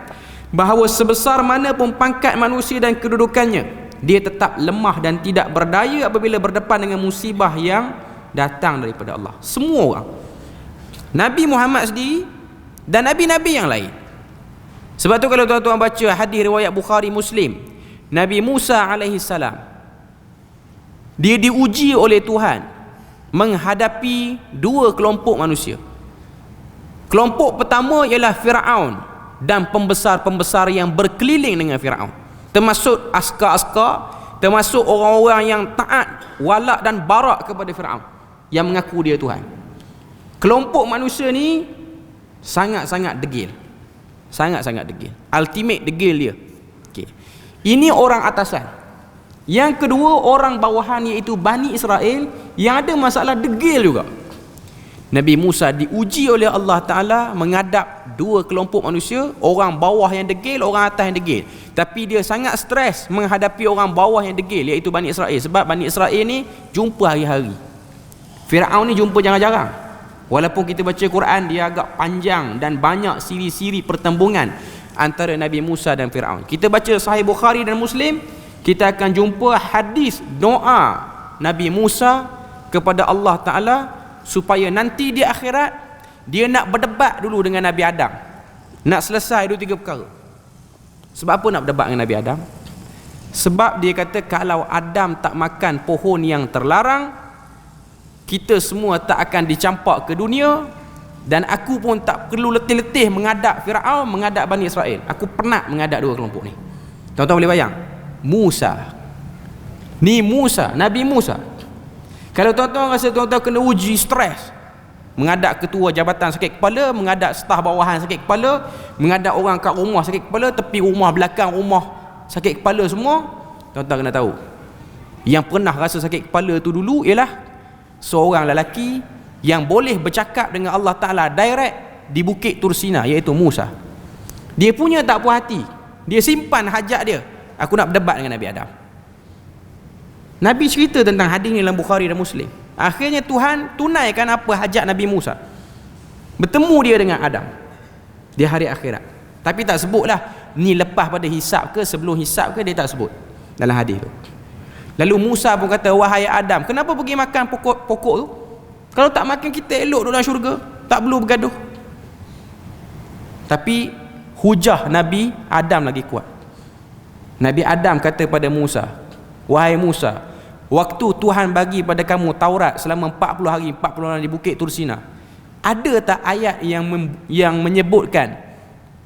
bahawa sebesar mana pun pangkat manusia dan kedudukannya, dia tetap lemah dan tidak berdaya apabila berdepan dengan musibah yang datang daripada Allah. Semua orang, Nabi Muhammad sendiri dan nabi-nabi yang lain. Sebab tu kalau tuan-tuan baca hadis riwayat Bukhari Muslim, Nabi Musa alaihi salam, dia diuji oleh Tuhan menghadapi dua kelompok manusia. Kelompok pertama ialah Firaun dan pembesar-pembesar yang berkeliling dengan Firaun, termasuk askar-askar, termasuk orang-orang yang taat, walak dan barak kepada Firaun yang mengaku dia Tuhan. Kelompok manusia ni sangat-sangat degil, sangat-sangat degil, ultimate degil dia. Okay. Ini orang atasan. Yang kedua orang bawahan, iaitu Bani Israel yang ada masalah degil juga. Nabi Musa diuji oleh Allah Ta'ala menghadap dua kelompok manusia, orang bawah yang degil, orang atas yang degil. Tapi dia sangat stres menghadapi orang bawah yang degil, iaitu Bani Israel. Sebab Bani Israel ni jumpa hari-hari, Firaun ni jumpa jarang-jarang. Walaupun kita baca Quran, dia agak panjang dan banyak siri-siri pertembungan antara Nabi Musa dan Firaun. Kita baca Sahih Bukhari dan Muslim, kita akan jumpa hadis doa Nabi Musa kepada Allah Ta'ala supaya nanti di akhirat dia nak berdebat dulu dengan Nabi Adam, nak selesai 2-3 perkara. Sebab apa nak berdebat dengan Nabi Adam? Sebab dia kata kalau Adam tak makan pohon yang terlarang, kita semua tak akan dicampak ke dunia, dan aku pun tak perlu letih-letih menghadap Firaun, menghadap Bani Israel. Aku penat menghadap dua kelompok ni. Tuan-tuan boleh bayang? Musa ni, Musa, Nabi Musa. Kalau tuan-tuan rasa tuan-tuan kena uji stres, menghadap ketua jabatan sakit kepala, menghadap staf bawahan sakit kepala, menghadap orang kat rumah sakit kepala, tepi rumah, belakang rumah sakit kepala semua, tuan-tuan kena tahu, yang pernah rasa sakit kepala tu dulu ialah seorang lelaki yang boleh bercakap dengan Allah Ta'ala direct di Bukit Tursina, iaitu Musa. Dia punya tak puas hati, dia simpan hajat dia, aku nak berdebat dengan Nabi Adam. Nabi cerita tentang hadis ni dalam Bukhari dan Muslim. Akhirnya Tuhan tunaikan apa hajat Nabi Musa, bertemu dia dengan Adam di hari akhirat. Tapi tak sebutlah ni lepas pada hisab ke sebelum hisab ke, dia tak sebut dalam hadis tu. Lalu Musa pun kata, wahai Adam, kenapa pergi makan pokok tu? Kalau tak makan, kita elok dalam syurga, tak perlu bergaduh. Tapi hujah Nabi Adam lagi kuat. Nabi Adam kata pada Musa, wahai Musa, waktu Tuhan bagi pada kamu Taurat selama 40 hari 40 malam di Bukit Tursina, ada tak ayat yang menyebutkan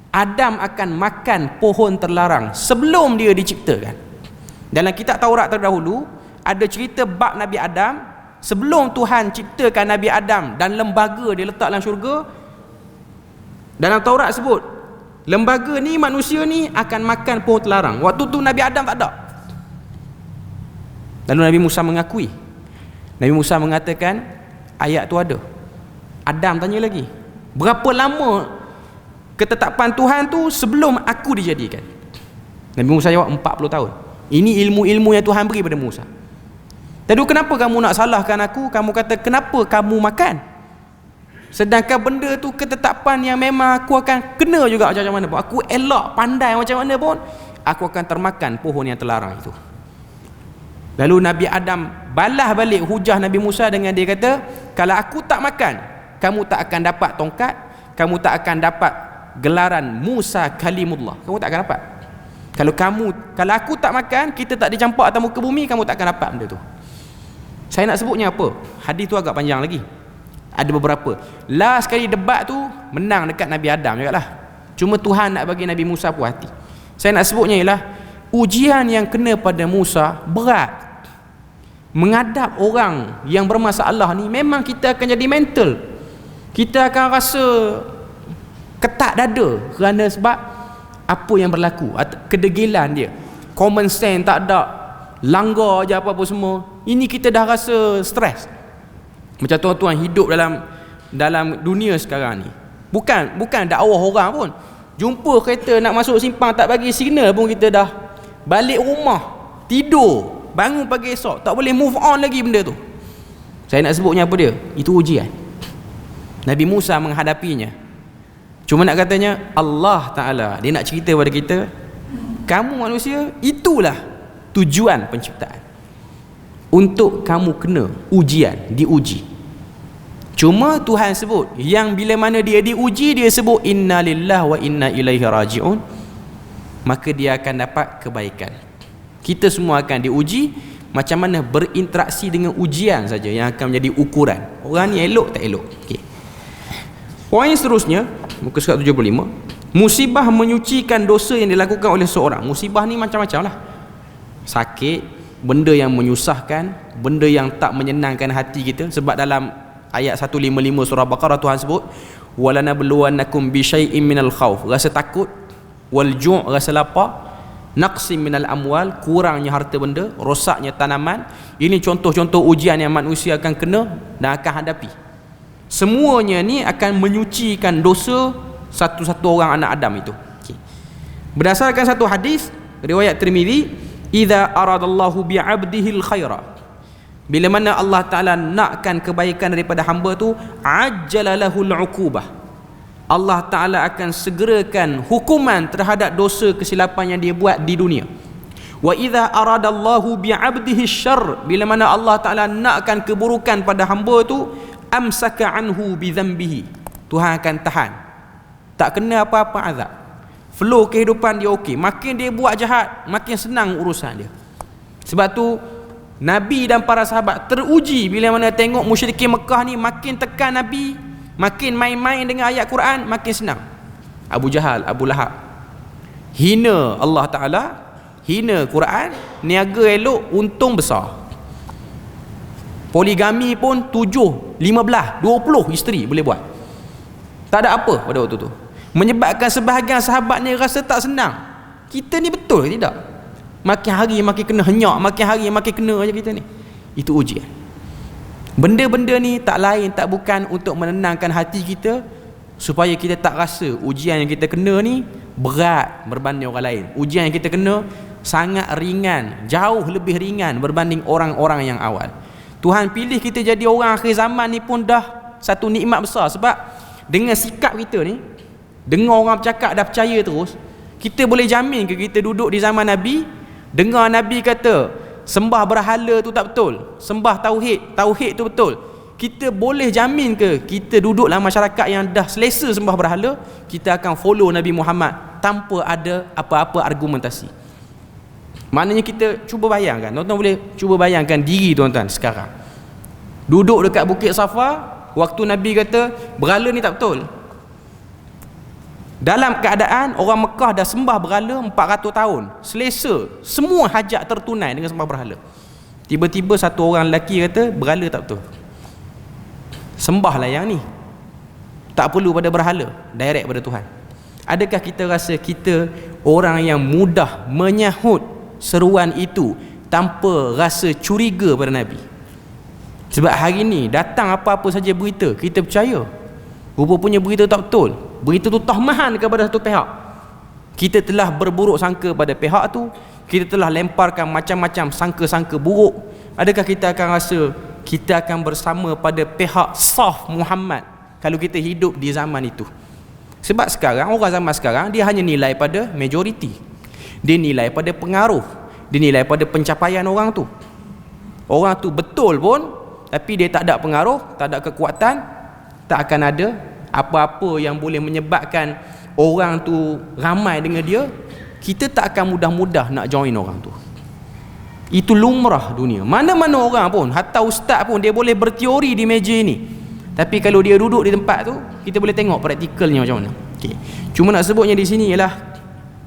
Adam akan makan pohon terlarang sebelum dia diciptakan? Dalam kitab Taurat terdahulu ada cerita bab Nabi Adam. Sebelum Tuhan ciptakan Nabi Adam dan lembaga dia letak dalam syurga, dalam Taurat sebut lembaga ni, manusia ni akan makan pohon terlarang. Waktu tu Nabi Adam tak ada. Lalu Nabi Musa mengakui. Nabi Musa mengatakan ayat tu ada. Adam tanya lagi, berapa lama ketetapan Tuhan tu sebelum aku dijadikan? Nabi Musa jawab 40 tahun. Ini ilmu-ilmu yang Tuhan beri pada Musa. Tadi kenapa kamu nak salahkan aku? Kamu kata kenapa kamu makan? Sedangkan benda tu ketetapan yang memang aku akan kena juga macam mana pun. Aku elok pandai macam mana pun, aku akan termakan pohon yang terlarang itu. Lalu Nabi Adam balas balik hujah Nabi Musa dengan dia kata, kalau aku tak makan, kamu tak akan dapat tongkat, kamu tak akan dapat gelaran Musa Kalimullah. Kamu tak akan dapat. Kalau aku tak makan, kita tak dicampak atas muka bumi, kamu tak akan dapat benda tu. Saya nak sebutnya apa? Hadis tu agak panjang lagi. Ada beberapa. Last sekali debat tu menang dekat Nabi Adam juga lah. Cuma Tuhan nak bagi Nabi Musa puas hati. Saya nak sebutnya ialah ujian yang kena pada Musa berat. Menghadap orang yang bermasalah ni, memang kita akan jadi mental. Kita akan rasa ketat dada kerana sebab apa yang berlaku, kedegilan dia, common sense tak ada, langgar je apa-apa semua. Ini kita dah rasa stres. Macam tuan-tuan hidup dalam dunia sekarang ni, bukan dakwah orang pun, jumpa kereta nak masuk simpang tak bagi signal pun kita dah balik rumah, tidur, bangun pagi esok, tak boleh move on lagi benda tu. Saya nak sebutnya apa dia? Itu ujian. Nabi Musa menghadapinya. Cuma nak katanya Allah Ta'ala dia nak cerita pada kita, kamu manusia itulah tujuan penciptaan. Untuk kamu kena ujian, diuji. Cuma Tuhan sebut, yang bila mana dia diuji, dia sebut inna lillahi wa inna ilaihi raji'un, maka dia akan dapat kebaikan. Kita semua akan diuji, macam mana berinteraksi dengan ujian saja yang akan menjadi ukuran orang ni elok tak elok. Okay. Poin seterusnya, muka surat 75, musibah menyucikan dosa yang dilakukan oleh seorang. Musibah ni macam-macam lah. Sakit, benda yang menyusahkan, benda yang tak menyenangkan hati kita. Sebab dalam ayat 155 surah Baqarah Tuhan sebut, walanabluwannakum bisyai'in minal khauf, rasa takut, wal ju', rasa lapar, naqsim minal amwal, kurangnya harta benda, rosaknya tanaman. Ini contoh-contoh ujian yang manusia akan kena dan akan hadapi. Semuanya ni akan menyucikan dosa satu-satu orang anak Adam itu. Okay. Berdasarkan satu hadis riwayat Tirmizi, idza aradallahu bi'abdihil khaira, bila mana Allah Ta'ala nakkan kebaikan daripada hamba tu, ajjala lahul uqubah, Allah Ta'ala akan segerakan hukuman terhadap dosa kesilapan yang dia buat di dunia. Wa idza aradallahu bi'abdihi syarr, bila mana Allah Ta'ala nakkan keburukan pada hamba tu, amsaka anhu bidhanbihi, Tuhan akan tahan, tak kena apa-apa azab. Flow kehidupan dia okey. Makin dia buat jahat, makin senang urusan dia. Sebab tu Nabi dan para sahabat teruji bila mana tengok musyrikin Mekah ni makin tekan Nabi, makin main-main dengan ayat Quran, makin senang. Abu Jahal, Abu Lahab hina Allah Ta'ala, hina Quran, niaga elok, untung besar. Poligami pun 7, 15, 20 isteri boleh buat. Tak ada apa pada waktu tu. Menyebabkan sebahagian sahabat ni rasa tak senang. Kita ni betul ke tidak? Makin hari makin kena henyak, makin hari makin kena aja kita ni. Itu ujian. Benda-benda ni tak lain tak bukan untuk menenangkan hati kita, supaya kita tak rasa ujian yang kita kena ni berat berbanding orang lain. Ujian yang kita kena sangat ringan, jauh lebih ringan berbanding orang-orang yang awal. Tuhan pilih kita jadi orang akhir zaman ni pun dah satu nikmat besar. Sebab dengan sikap kita ni, dengar orang bercakap dah percaya terus, kita boleh jamin ke kita duduk di zaman Nabi, dengar Nabi kata sembah berhala tu tak betul, sembah tauhid tu betul, kita boleh jamin ke kita duduk dalam masyarakat yang dah selesa sembah berhala, kita akan follow Nabi Muhammad tanpa ada apa-apa argumentasi? Maknanya kita cuba bayangkan, tuan-tuan boleh cuba bayangkan diri tuan-tuan sekarang duduk dekat Bukit Safa waktu Nabi kata berhala ni tak betul, dalam keadaan orang Mekah dah sembah berhala 400 tahun, selesa, semua hajat tertunai dengan sembah berhala. Tiba-tiba satu orang lelaki kata berhala tak betul, sembahlah yang ni, tak perlu pada berhala, direct pada Tuhan. Adakah kita rasa kita orang yang mudah menyahut seruan itu tanpa rasa curiga pada Nabi? Sebab hari ni datang apa-apa saja berita, kita percaya. Rupa-rupa berita tak betul, berita tu tahmahan kepada satu pihak, kita telah berburuk sangka pada pihak tu, kita telah lemparkan macam-macam sangka-sangka buruk. Adakah kita akan rasa kita akan bersama pada pihak saf Muhammad kalau kita hidup di zaman itu? Sebab sekarang, orang zaman sekarang, dia hanya nilai pada majoriti, dia nilai pada pengaruh, dia nilai pada pencapaian orang tu. Orang tu betul pun, tapi dia tak ada pengaruh, tak ada kekuatan, tak akan ada apa-apa yang boleh menyebabkan orang tu ramai dengan dia, kita tak akan mudah-mudah nak join orang tu. Itu lumrah dunia. Mana-mana orang pun, hatta ustaz pun, dia boleh berteori di meja ini, tapi kalau dia duduk di tempat tu, kita boleh tengok praktikalnya macam mana. Okay. Cuma nak sebutnya di sini ialah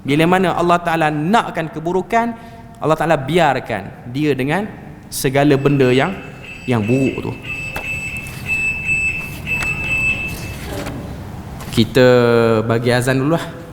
bila mana Allah Ta'ala nakkan keburukan, Allah Ta'ala biarkan dia dengan segala benda yang buruk tu. Kita bagi azan dulu lah.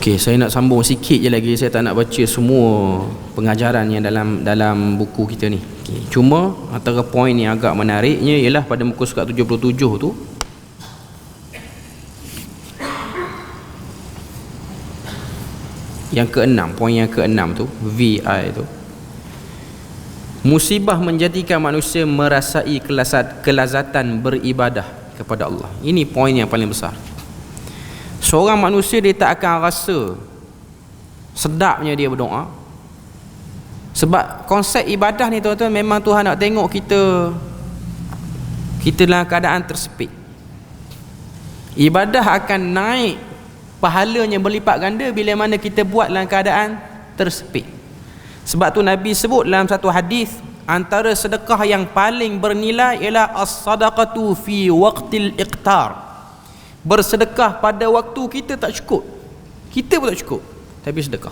Okey, saya nak sambung sikit je lagi. Saya tak nak baca semua pengajaran yang dalam buku kita ni. Okay. Cuma antara poin yang agak menariknya ialah pada muka surat 77 tu, yang ke-6, poin yang ke-6 tu, VI tu. Musibah menjadikan manusia merasai kelazatan beribadah kepada Allah. Ini poin yang paling besar. Seorang manusia dia tak akan rasa sedapnya dia berdoa. Sebab konsep ibadah ni tuan-tuan, memang Tuhan nak tengok kita dalam keadaan tersepit. Ibadah akan naik pahalanya berlipat ganda bila mana kita buat dalam keadaan tersepit. Sebab tu Nabi sebut dalam satu hadis, antara sedekah yang paling bernilai ialah as-sadaqatu fi waqtil iqtar. Bersedekah pada waktu kita tak cukup, kita pun tak cukup, tapi sedekah.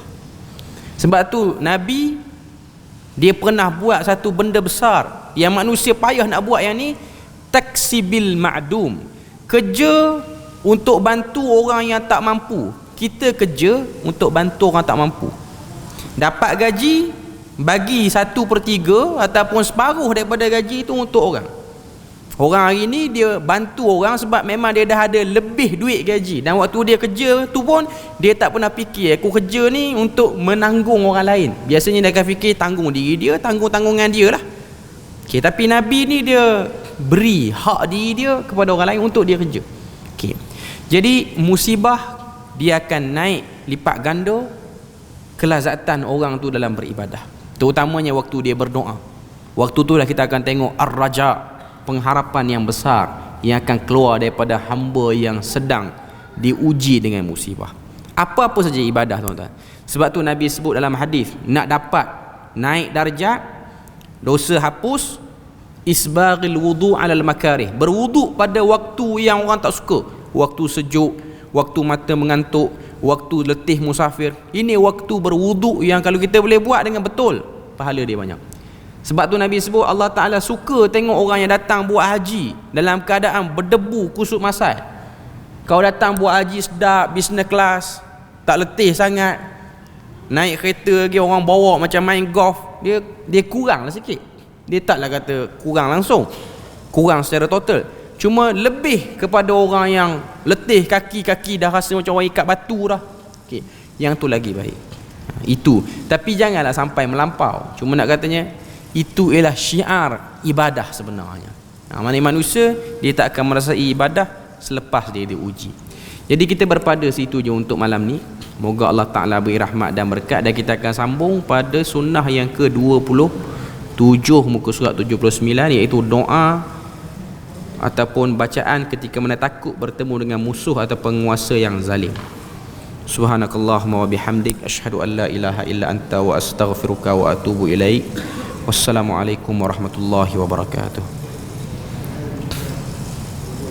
Sebab tu Nabi dia pernah buat satu benda besar yang manusia payah nak buat, yang ni taksibil ma'dum, kerja untuk bantu orang yang tak mampu. Kita kerja untuk bantu orang tak mampu. Dapat gaji, bagi 1/3 ataupun separuh daripada gaji itu untuk orang. Orang hari ni dia bantu orang sebab memang dia dah ada lebih duit gaji, dan waktu dia kerja tu pun dia tak pernah fikir aku kerja ni untuk menanggung orang lain. Biasanya dia akan fikir tanggung diri dia, tanggungan dia lah. Okay, tapi Nabi ni dia beri hak diri dia kepada orang lain untuk dia kerja. Okay. Jadi musibah dia akan naik lipat ganda kelazatan orang tu dalam beribadah, terutamanya waktu dia berdoa. Waktu tu lah kita akan tengok ar-raja, pengharapan yang besar yang akan keluar daripada hamba yang sedang diuji dengan musibah. Apa-apa saja ibadah tuan-tuan. Sebab tu Nabi sebut dalam hadis, nak dapat naik darjat, dosa hapus, isbaghil wudu' alal makarih, berwuduk pada waktu yang orang tak suka, waktu sejuk, waktu mata mengantuk, waktu letih musafir. Ini waktu berwuduk yang kalau kita boleh buat dengan betul, pahala dia banyak. Sebab tu Nabi sebut Allah Ta'ala suka tengok orang yang datang buat haji dalam keadaan berdebu kusut masal. Kau datang buat haji sedap, business class, tak letih sangat, naik kereta lagi orang bawa macam main golf, dia kurang lah sikit. Dia taklah kata kurang langsung, kurang secara total, cuma lebih kepada orang yang letih, kaki dah rasa macam orang ikat batu dah. Okay. Yang tu lagi baik. Itu. Tapi janganlah sampai melampau. Cuma nak katanya itu ialah syiar ibadah sebenarnya. Mana manusia dia tak akan merasai ibadah selepas dia diuji. Jadi kita berpada situ je untuk malam ni. Moga Allah Ta'ala beri rahmat dan berkat, dan kita akan sambung pada sunnah yang ke-27 muka surat 79, iaitu doa ataupun bacaan ketika mana takut bertemu dengan musuh atau penguasa yang zalim. Subhanakallahumma wa bihamdik, asyhadu an la ilaha illa anta wa astaghfiruka wa atubu ilaik. Wassalamualaikum warahmatullahi wabarakatuh.